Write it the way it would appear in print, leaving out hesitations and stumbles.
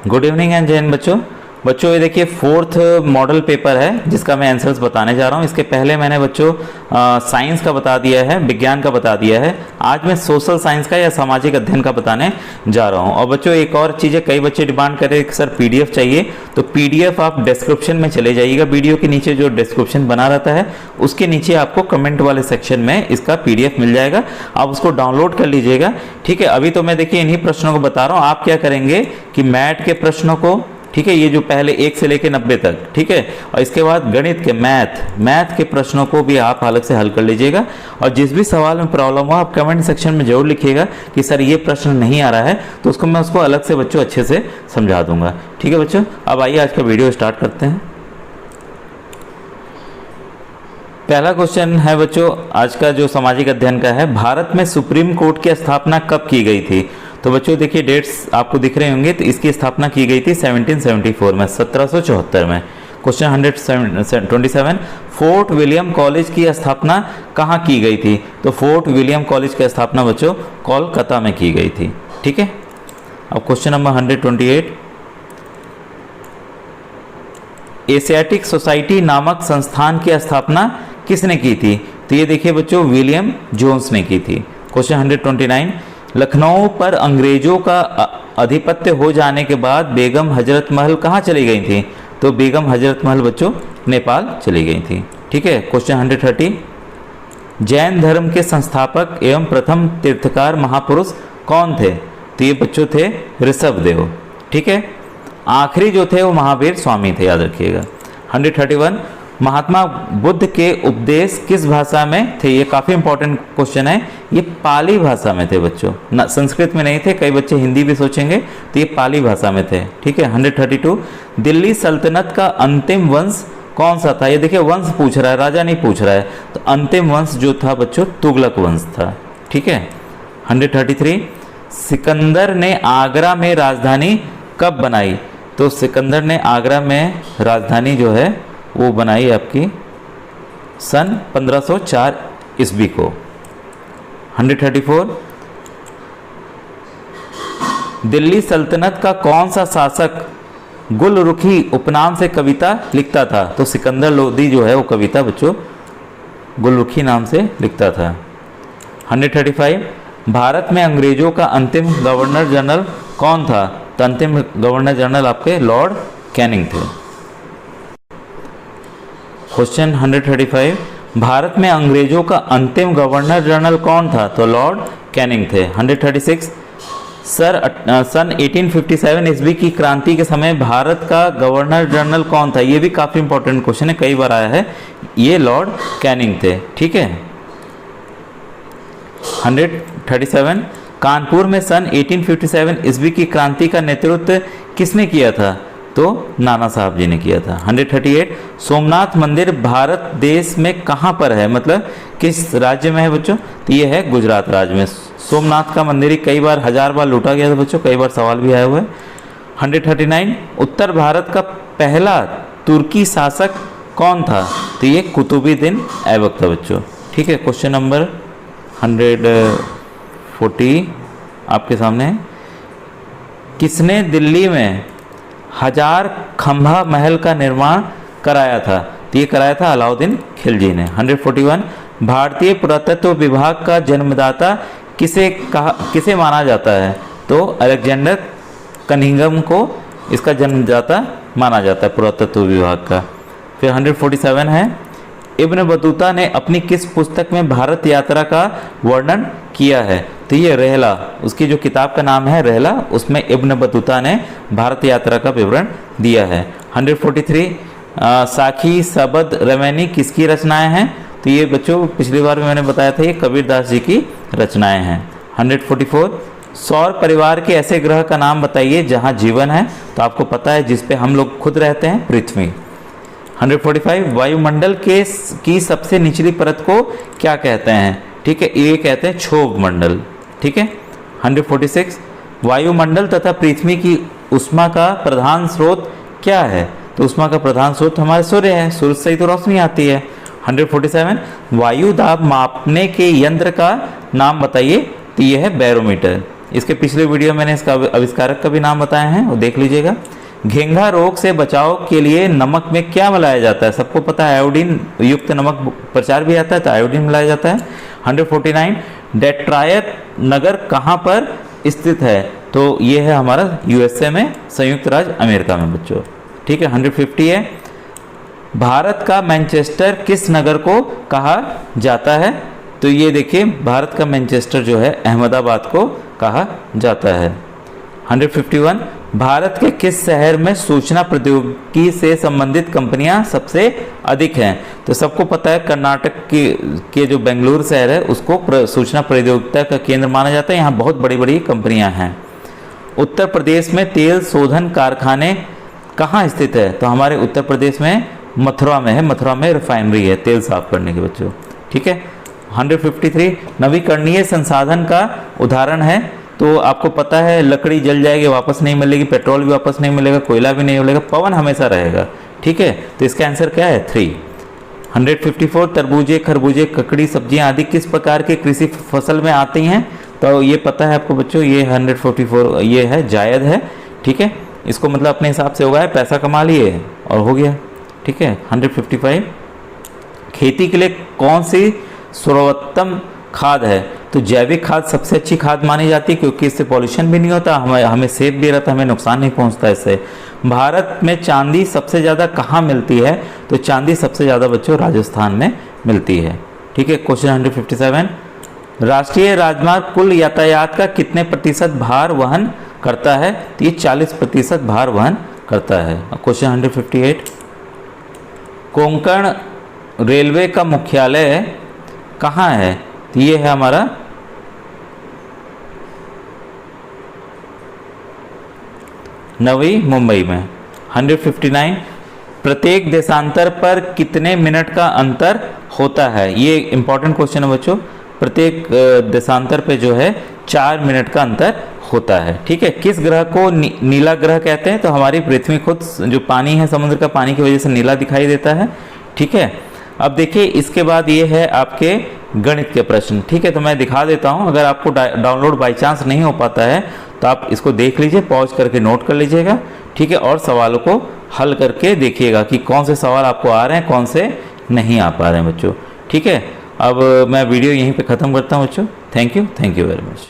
Good evening and जय हिंद बच्चों ये देखिए फोर्थ मॉडल पेपर है जिसका मैं आंसर्स बताने जा रहा हूँ। इसके पहले मैंने बच्चों साइंस का बता दिया है, विज्ञान का बता दिया है। आज मैं सोशल साइंस का या सामाजिक अध्ययन का बताने जा रहा हूँ। और बच्चों एक और चीज़ है, कई बच्चे डिमांड कर रहे हैं कि सर पीडीएफ चाहिए, तो पीडीएफ आप डिस्क्रिप्शन में चले जाइएगा। वीडियो के नीचे जो डिस्क्रिप्शन बना रहता है उसके नीचे आपको कमेंट वाले सेक्शन में इसका पीडीएफ मिल जाएगा, आप उसको डाउनलोड कर लीजिएगा। ठीक है, अभी तो मैं देखिए इन्हीं प्रश्नों को बता रहा हूँ। आप क्या करेंगे कि मैथ के प्रश्नों को, ठीक है, ये जो पहले 1 से लेकर 90 तक, ठीक है, और इसके बाद गणित के मैथ के प्रश्नों को भी आप अलग से हल कर लीजिएगा। और जिस भी सवाल में प्रॉब्लम हो आप कमेंट सेक्शन में जरूर लिखिएगा कि सर ये प्रश्न नहीं आ रहा है, तो उसको मैं उसको अलग से बच्चों अच्छे से समझा दूंगा। ठीक है बच्चों, अब आइए आज का वीडियो स्टार्ट करते हैं। पहला क्वेश्चन है बच्चों आज का जो सामाजिक अध्ययन का है, भारत में सुप्रीम कोर्ट की स्थापना कब की गई थी? तो बच्चों देखिए डेट्स आपको दिख रहे होंगे। तो इसकी स्थापना की गई थी 1774 में, 1774 में। क्वेश्चन 127, फोर्ट विलियम कॉलेज की स्थापना कहाँ की गई थी? तो फोर्ट विलियम कॉलेज की स्थापना बच्चों कोलकाता में की गई थी। ठीक है, अब क्वेश्चन नंबर 128, एशियाटिक सोसाइटी नामक संस्थान की स्थापना किसने की थी? तो ये देखिए बच्चों विलियम जोन्स ने की थी। क्वेश्चन 129, लखनऊ पर अंग्रेजों का आधिपत्य हो जाने के बाद बेगम हजरत महल कहाँ चली गई थी? तो बेगम हजरत महल बच्चों नेपाल चली गई थी। ठीक है, क्वेश्चन 130, जैन धर्म के संस्थापक एवं प्रथम तीर्थकार महापुरुष कौन थे? तो ये बच्चों थे ऋषभदेव। ठीक है, आखिरी जो थे वो महावीर स्वामी थे, याद रखिएगा। 131, महात्मा बुद्ध के उपदेश किस भाषा में थे? ये काफ़ी इंपॉर्टेंट क्वेश्चन है। ये पाली भाषा में थे बच्चों, ना संस्कृत में नहीं थे। कई बच्चे हिंदी भी सोचेंगे, तो ये पाली भाषा में थे। ठीक है, 132, दिल्ली सल्तनत का अंतिम वंश कौन सा था? ये देखिए वंश पूछ रहा है, राजा नहीं पूछ रहा है। तो अंतिम वंश जो था बच्चों तुगलक वंश था। ठीक है, 133, सिकंदर ने आगरा में राजधानी कब बनाई? तो सिकंदर ने आगरा में राजधानी जो है वो बनाई आपकी सन 1504 ईस्वी को। 134, दिल्ली सल्तनत का कौन सा शासक गुलरुखी उपनाम से कविता लिखता था? तो सिकंदर लोदी जो है वो कविता बच्चों गुलरुखी नाम से लिखता था। 135, भारत में अंग्रेजों का अंतिम गवर्नर जनरल कौन था? तो अंतिम गवर्नर जनरल आपके लॉर्ड कैनिंग थे। क्वेश्चन 135, भारत में अंग्रेजों का अंतिम गवर्नर जनरल कौन था? तो लॉर्ड कैनिंग थे। 136, सन 1857 ईस्वी की क्रांति के समय भारत का गवर्नर जनरल कौन था? ये भी काफ़ी इंपॉर्टेंट क्वेश्चन है, कई बार आया है। ये लॉर्ड कैनिंग थे। ठीक है, 137, कानपुर में सन 1857 ईस्वी की क्रांति का नेतृत्व किसने किया था? तो नाना साहब जी ने किया था। 138, सोमनाथ मंदिर भारत देश में कहाँ पर है, मतलब किस राज्य में है बच्चों? तो ये है गुजरात राज्य में। सोमनाथ का मंदिर कई बार 1000 बार लूटा गया था बच्चों, कई बार सवाल भी आया हुआ है। 139, उत्तर भारत का पहला तुर्की शासक कौन था? तो ये कुतुबुद्दीन ऐबक था बच्चों। ठीक है, क्वेश्चन नंबर 140 आपके सामने है, किसने दिल्ली में 1000 खंभा महल का निर्माण कराया था? तो ये कराया था अलाउद्दीन खिलजी ने। 141, भारतीय पुरातत्व विभाग का जन्मदाता किसे माना जाता है? तो अलेक्जेंडर कनिंघम को इसका जन्मदाता माना जाता है पुरातत्व विभाग का। फिर 147 है, इब्न बतूता ने अपनी किस पुस्तक में भारत यात्रा का वर्णन किया है? तो ये रहला, उसकी जो किताब का नाम है रहला, उसमें इब्न बतूता ने भारत यात्रा का विवरण दिया है। 143, साखी सबद रमैनी किसकी रचनाएं हैं? तो ये बच्चों पिछली बार में मैंने बताया था, ये कबीरदास जी की रचनाएं हैं। 144, सौर परिवार के ऐसे ग्रह का नाम बताइए जहां जीवन है? तो आपको पता है जिस पे हम लोग खुद रहते हैं, पृथ्वी। 145, वायुमंडल की सबसे निचली परत को क्या कहते हैं? ठीक है, ये कहते हैं क्षोभ मंडल। ठीक है, 146, वायुमंडल तथा पृथ्वी की उष्मा का प्रधान स्रोत क्या है? तो उष्मा का प्रधान स्रोत हमारे सूर्य है, सूर्य से ही तो रोशनी आती है। 147, वायु दाब मापने के यंत्र का नाम बताइए? तो ये है बैरोमीटर। इसके पिछले वीडियो मैंने इसका आविष्कारक का भी नाम बताया है, वो देख लीजिएगा। घेंघा रोग से बचाव के लिए नमक में क्या मिलाया जाता है? सबको पता है आयोडीन युक्त नमक प्रचार भी आता है, तो आयोडीन मिलाया जाता है। 149 डेट्रॉयट नगर कहाँ पर स्थित है? तो ये है हमारा यूएसए में, संयुक्त राज्य अमेरिका में बच्चों, ठीक है। 150 है भारत का मैनचेस्टर किस नगर को कहा जाता है? तो ये देखिए भारत का मैनचेस्टर जो है अहमदाबाद को कहा जाता है। 151 भारत के किस शहर में सूचना प्रौद्योगिकी से संबंधित कंपनियां सबसे अधिक हैं? तो सबको पता है कर्नाटक के जो बेंगलुरु शहर है उसको सूचना प्रौद्योगिकी का केंद्र माना जाता है, यहाँ बहुत बड़ी बड़ी कंपनियां हैं। उत्तर प्रदेश में तेल शोधन कारखाने कहाँ स्थित है? तो हमारे उत्तर प्रदेश में मथुरा में है, मथुरा में रिफाइनरी है तेल साफ करने के बच्चों, ठीक है। 153 नवीकरणीय संसाधन का उदाहरण है? तो आपको पता है लकड़ी जल जाएगी वापस नहीं मिलेगी, पेट्रोल भी वापस नहीं मिलेगा, कोयला भी नहीं मिलेगा, पवन हमेशा रहेगा, ठीक है। तो इसका आंसर क्या है? 3। 154 तरबूजे, खरबूजे, ककड़ी, सब्जियां आदि किस प्रकार के कृषि फसल में आती हैं? तो ये पता है आपको बच्चों, ये 144 ये है जायद है, ठीक है। इसको मतलब अपने हिसाब से होगा, पैसा कमा लिए और हो गया, ठीक है। 155 खेती के लिए कौन सी सर्वोत्तम खाद है? तो जैविक खाद सबसे अच्छी खाद मानी जाती है क्योंकि इससे पॉल्यूशन भी नहीं होता, हमें सेफ भी रहता, हमें नुकसान नहीं पहुंचता इससे। भारत में चांदी सबसे ज़्यादा कहाँ मिलती है? तो चांदी सबसे ज़्यादा बच्चों राजस्थान में मिलती है, ठीक है। क्वेश्चन 157 राष्ट्रीय राजमार्ग कुल यातायात का कितने प्रतिशत भार वहन करता है? तो ये 40% भार वहन करता है। क्वेश्चन 158 कोंकण रेलवे का मुख्यालय कहाँ है? तो ये है हमारा नवी मुंबई में। 159 प्रत्येक देशांतर पर कितने मिनट का अंतर होता है? ये इंपॉर्टेंट क्वेश्चन है बच्चों। प्रत्येक देशांतर पे जो है 4 मिनट का अंतर होता है, ठीक है। किस ग्रह को नीला ग्रह कहते हैं? तो हमारी पृथ्वी खुद जो पानी है, समुद्र का पानी की वजह से नीला दिखाई देता है, ठीक है। अब देखिए इसके बाद ये है आपके गणित के प्रश्न, ठीक है। तो मैं दिखा देता हूँ, अगर आपको डाउनलोड बाई चांस नहीं हो पाता है तो आप इसको देख लीजिए, पॉज करके नोट कर लीजिएगा, ठीक है। और सवालों को हल करके देखिएगा कि कौन से सवाल आपको आ रहे हैं, कौन से नहीं आ पा रहे हैं बच्चों, ठीक है। अब मैं वीडियो यहीं पे ख़त्म करता हूँ बच्चों। Thank you very much.